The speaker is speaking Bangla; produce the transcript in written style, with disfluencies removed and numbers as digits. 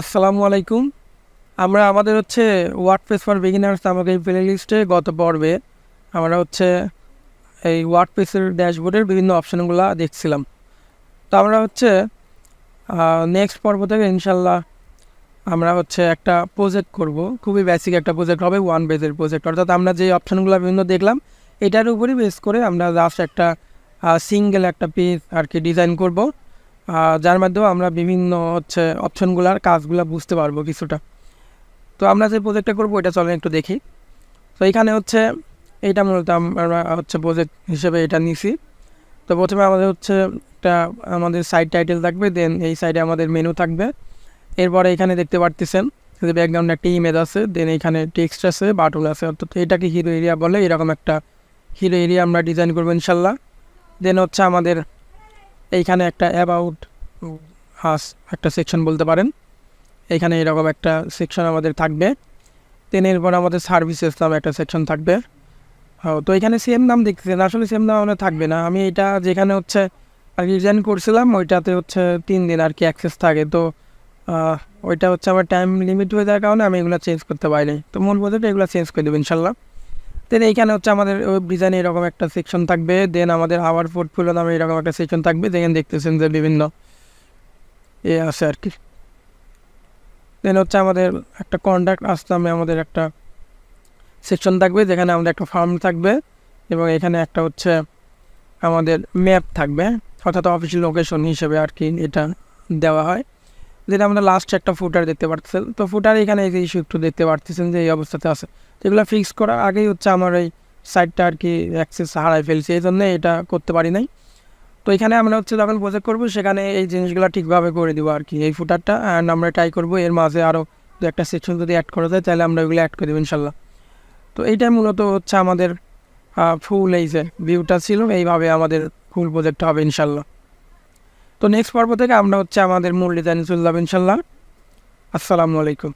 আসসালামু আলাইকুম। আমরা আমাদের ওয়ার্ডপ্রেস ফর বিগিনার্স নামক এই প্লে লিস্টে গত পর্বে আমরা এই ওয়ার্ডপ্রেসের ড্যাশবোর্ডের বিভিন্ন অপশানগুলো দেখছিলাম। তো আমরা নেক্সট পর্ব থেকে ইনশাল্লাহ আমরা একটা প্রজেক্ট করব। খুবই বেসিক একটা প্রজেক্ট হবে, ওয়ান পেজের প্রজেক্ট। অর্থাৎ আমরা যে অপশানগুলো বিভিন্ন দেখলাম এটার উপরই বেস করে আমরা জাস্ট একটা সিঙ্গেল একটা পেজ আর কি ডিজাইন করব, যার মাধ্যমে আমরা বিভিন্ন অপশনগুলোর কাজগুলো বুঝতে পারবো কিছুটা। তো আমরা যে প্রজেক্টটা করবো এটা চলেন একটু দেখি। তো এখানে এইটা মূলত আমরা প্রজেক্ট হিসেবে এটা নিছি। তো প্রথমে আমাদের একটা আমাদের সাইড টাইটেল থাকবে, দেন এই সাইডে আমাদের মেনু থাকবে। এরপরে এখানে দেখতে পারতেছেন যে ব্যাকগ্রাউন্ডে একটা ইমেজ আছে, দেন এখানে টেক্সট আছে, বাটন আছে। অর্থাৎ এটাকে হিরো এরিয়া বলে, এরকম একটা হিরো এরিয়া আমরা ডিজাইন করবো ইনশাল্লাহ। দেন আমাদের এইখানে একটা অ্যাবাউট হাস একটা সেকশন বলতে পারেন, এখানে এরকম একটা সেকশন আমাদের থাকবে। দেন এরপর আমাদের সার্ভিসেস নামে একটা সেকশন থাকবে। তো এখানে সেম নাম দেখতেছেন, আসলে সেম নাম আমাদের থাকবে না। আমি এটা যেখানে আর কি ডিজাইন করছিলাম ওইটাতে 3 দিন আর কি অ্যাক্সেস থাকে। তো ওইটা আমার টাইম লিমিট হয়ে যাওয়ার কারণে আমি এগুলো চেঞ্জ করতে পারিনি। তো মূল প্রজেক্টে এগুলো চেঞ্জ করে দেবো ইনশাল্লাহ। দেন এইখানে আমাদের ওয়েব ডিজাইনে এরকম একটা সেকশন থাকবে। দেন আমাদের আওয়ার পোর্টফোলিও নামে এরকম একটা সেকশন থাকবে, যেখানে দেখতেছেন যে বিভিন্ন আছে আর কি। দেন আমাদের একটা কন্ট্যাক্ট আস নামে আমাদের একটা সেকশন থাকবে, যেখানে আমাদের একটা ফর্ম থাকবে এবং এখানে একটা আমাদের ম্যাপ থাকবে, অর্থাৎ অফিসিয়াল লোকেশন হিসেবে আর কি এটা দেওয়া হয়। যেটা আমরা লাস্টে একটা ফুটার দেখতে পাচ্ছেন। তো ফুটার এখানে এই ইস্যু একটু দেখতে পাচ্ছেন যে এই অবস্থাতে আছে। তো এগুলো ফিক্স করার আগেই আমার এই সাইটটা আর কি অ্যাক্সেস হারাই ফেলছি, এই জন্য এটা করতে পারি নাই। তো এখানে আমরা যখন প্রজেক্ট করবো সেখানে এই জিনিসগুলো ঠিকভাবে করে দেবো আর কি, এই ফুটারটা। অ্যান্ড আমরা ট্রাই করবো এর মাঝে আরও দু একটা সেকশন যদি অ্যাড করা যায় তাহলে আমরা ওইগুলো অ্যাড করে দেবো ইনশাল্লাহ। তো এইটাই মূলত আমাদের ফুল এই যে ভিউটা ছিল, এইভাবে আমাদের ফুল প্রজেক্টটা হবে ইনশাল্লাহ। তো নেক্সট পর্ব থেকে আমরা আমাদের মূল ডিজাইনে চলে যাবো ইনশাল্লাহ। আসসালামু আলাইকুম।